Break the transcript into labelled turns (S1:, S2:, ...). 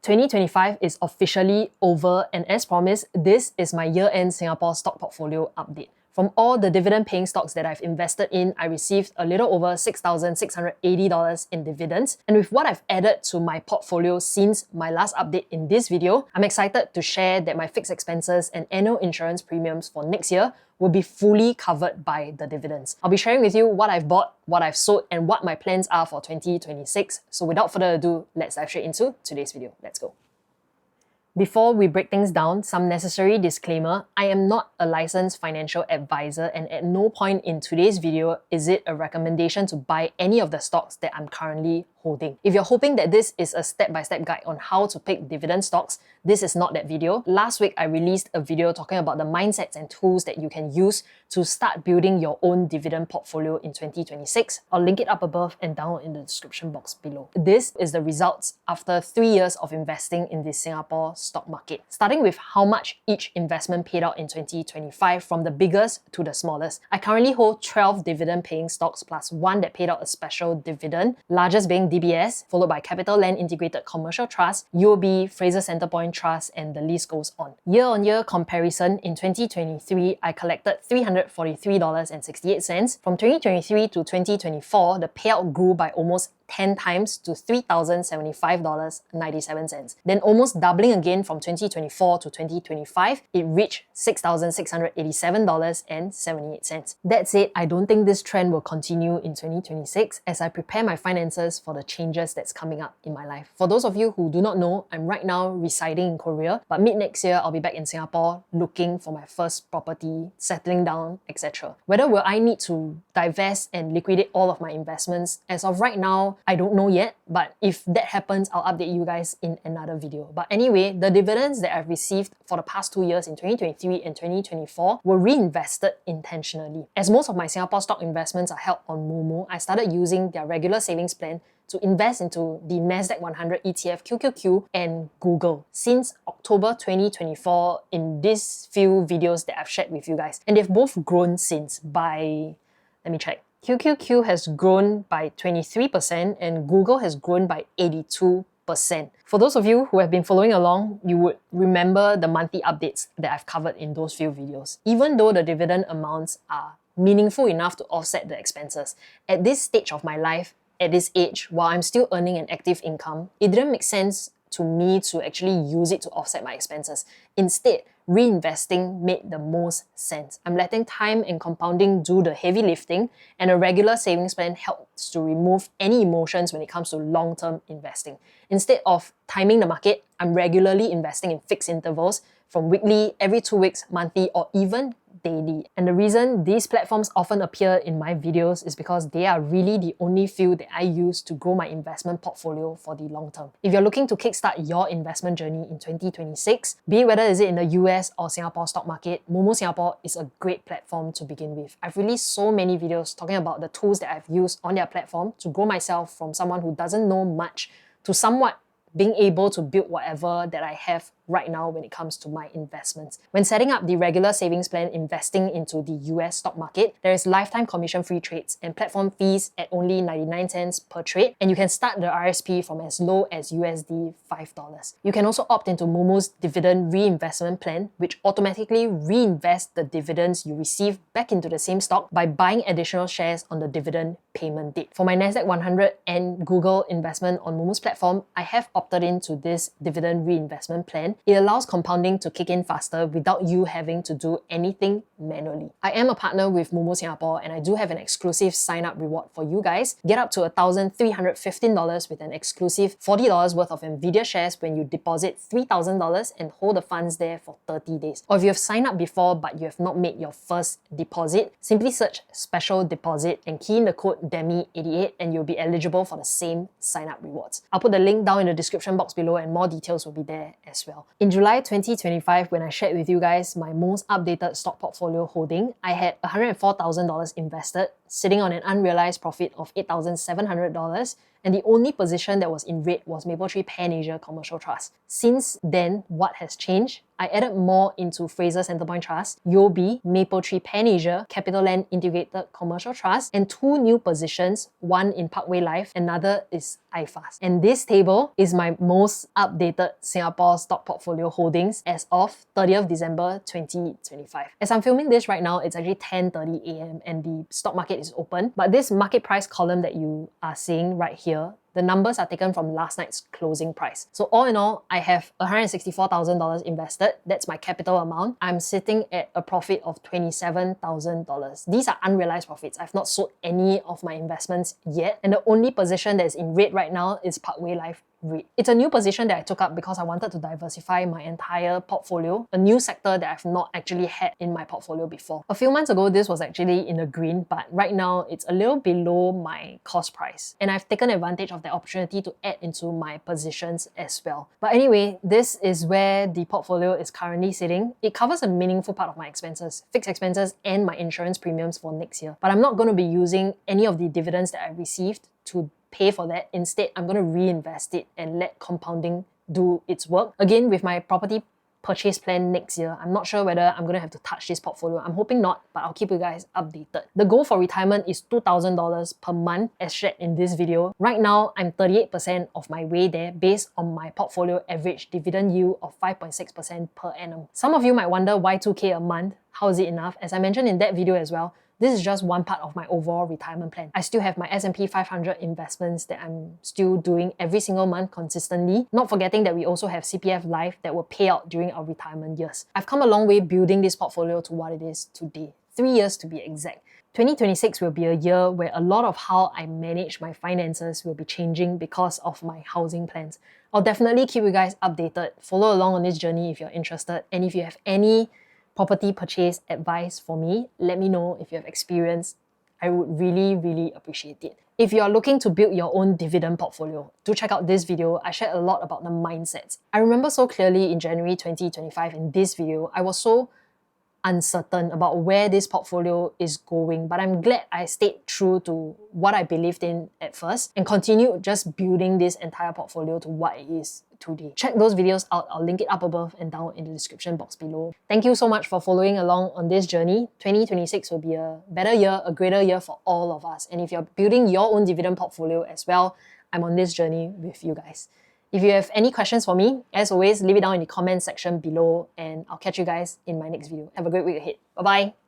S1: 2025 is officially over, and as promised, this is my year-end Singapore stock portfolio update. From all the dividend-paying stocks that I've invested in, I received a little over $6,680 in dividends. And with what I've added to my portfolio since my last update in this video, I'm excited to share that my fixed expenses and annual insurance premiums for next year will be fully covered by the dividends. I'll be sharing with you what I've bought, what I've sold, and what my plans are for 2026. So without further ado, let's dive straight into today's video. Let's go. Before we break things down, some necessary disclaimer. I am not a licensed financial advisor, and at no point in today's video is it a recommendation to buy any of the stocks that I'm currently holding. If you're hoping that this is a step-by-step guide on how to pick dividend stocks, this is not that video. Last week, I released a video talking about the mindsets and tools that you can use to start building your own dividend portfolio in 2026. I'll link it up above and down in the description box below. This is the results after 3 years of investing in the Singapore stock market. Starting with how much each investment paid out in 2025 from the biggest to the smallest. I currently hold 12 dividend-paying stocks plus one that paid out a special dividend, largest being DBS, followed by Capital Land Integrated Commercial Trust, UOB, Fraser Centrepoint Trust, and the list goes on. Year-on-year comparison, in 2023, I collected $343.68. From 2023 to 2024, the payout grew by almost 10 times to $3,075.97. Then almost doubling again from 2024 to 2025, it reached $6,687.78. That said, I don't think this trend will continue in 2026 as I prepare my finances for the changes that's coming up in my life. For those of you who do not know, I'm right now residing in Korea, but mid next year, I'll be back in Singapore looking for my first property, settling down, etc. Whether will I need to divest and liquidate all of my investments, as of right now, I don't know yet, but if that happens, I'll update you guys in another video. But anyway, the dividends that I've received for the past 2 years in 2023 and 2024 were reinvested intentionally. As most of my Singapore stock investments are held on Moomoo, I started using their regular savings plan to invest into the Nasdaq 100 ETF QQQ and Google since October 2024 in these few videos that I've shared with you guys. And they've both grown since by, let me check. QQQ has grown by 23% and Google has grown by 82%. For those of you who have been following along, you would remember the monthly updates that I've covered in those few videos. Even though the dividend amounts are meaningful enough to offset the expenses, at this stage of my life, at this age, while I'm still earning an active income, it didn't make sense to me to actually use it to offset my expenses. Instead, reinvesting made the most sense. I'm letting time and compounding do the heavy lifting, and a regular savings plan helps to remove any emotions when it comes to long-term investing. Instead of timing the market, I'm regularly investing in fixed intervals from weekly, every 2 weeks, monthly, or even daily. And the reason these platforms often appear in my videos is because they are really the only few that I use to grow my investment portfolio for the long term. If you're looking to kickstart your investment journey in 2026, be it whether is it in the US or Singapore stock market, Moomoo Singapore is a great platform to begin with. I've released so many videos talking about the tools that I've used on their platform to grow myself from someone who doesn't know much to somewhat being able to build whatever that I have right now when it comes to my investments. When setting up the regular savings plan investing into the US stock market, there is lifetime commission-free trades and platform fees at only 99 cents per trade, and you can start the RSP from as low as USD $5. You can also opt into Moomoo's dividend reinvestment plan, which automatically reinvests the dividends you receive back into the same stock by buying additional shares on the dividend payment date. For my Nasdaq 100 and Google investment on Moomoo's platform, I have opted into this dividend reinvestment plan. It allows compounding to kick in faster without you having to do anything manually. I am a partner with Moomoo Singapore, and I do have an exclusive sign-up reward for you guys. Get up to $1,315 with an exclusive $40 worth of Nvidia shares when you deposit $3,000 and hold the funds there for 30 days. Or if you have signed up before but you have not made your first deposit, simply search special deposit and key in the code Demi88 and you'll be eligible for the same sign-up rewards. I'll put the link down in the description box below and more details will be there as well. In July 2025, when I shared with you guys my most updated stock portfolio holding, I had $104,000 invested, sitting on an unrealized profit of $8,700, and the only position that was in red was Mapletree Pan Asia Commercial Trust. Since then, what has changed? I added more into Fraser Centrepoint Trust, UOB, Mapletree Pan Asia, CapitaLand Integrated Commercial Trust, and 2 new positions, one in Parkway Life, another is iFast. And this table is my most updated Singapore stock portfolio holdings as of 30th December 2025. As I'm filming this right now, it's actually 10:30 a.m. and the stock market is open. But this market price column that you are seeing right here, the numbers are taken from last night's closing price. So all in all, I have $164,000 invested. That's my capital amount. I'm sitting at a profit of $27,000. These are unrealized profits. I've not sold any of my investments yet. And the only position that's in red right now is Parkway Life REIT. It's a new position that I took up because I wanted to diversify my entire portfolio, a new sector that I've not actually had in my portfolio before. A few months ago, this was actually in the green, but right now it's a little below my cost price. And I've taken advantage of the opportunity to add into my positions as well. But anyway, this is where the portfolio is currently sitting. It covers a meaningful part of my expenses, fixed expenses and my insurance premiums for next year. But I'm not going to be using any of the dividends that I received to pay for that. Instead, I'm going to reinvest it and let compounding do its work. Again, with my property purchase plan next year, I'm not sure whether I'm going to have to touch this portfolio. I'm hoping not, but I'll keep you guys updated. The goal for retirement is $2,000 per month as shared in this video. Right now, I'm 38% of my way there based on my portfolio average dividend yield of 5.6% per annum. Some of you might wonder why 2K a month? How is it enough? As I mentioned in that video as well, this is just one part of my overall retirement plan. I still have my S&P 500 investments that I'm still doing every single month consistently, not forgetting that we also have CPF Life that will pay out during our retirement years. I've come a long way building this portfolio to what it is today. 3 years to be exact. 2026 will be a year where a lot of how I manage my finances will be changing because of my housing plans. I'll definitely keep you guys updated. Follow along on this journey if you're interested. And if you have any property purchase advice for me, let me know if you have experience. I would really appreciate it. If you are looking to build your own dividend portfolio, do check out this video. I shared a lot about the mindsets. I remember so clearly in January 2025 in this video, I was so uncertain about where this portfolio is going, but I'm glad I stayed true to what I believed in at first and continued just building this entire portfolio to what it is today. Check those videos out. I'll link it up above and down in the description box below. Thank you so much for following along on this journey. 2026 will be a better year, a greater year for all of us. And if you're building your own dividend portfolio as well, I'm on this journey with you guys. If you have any questions for me, as always, leave it down in the comment section below and I'll catch you guys in my next video. Have a great week ahead. Bye-bye.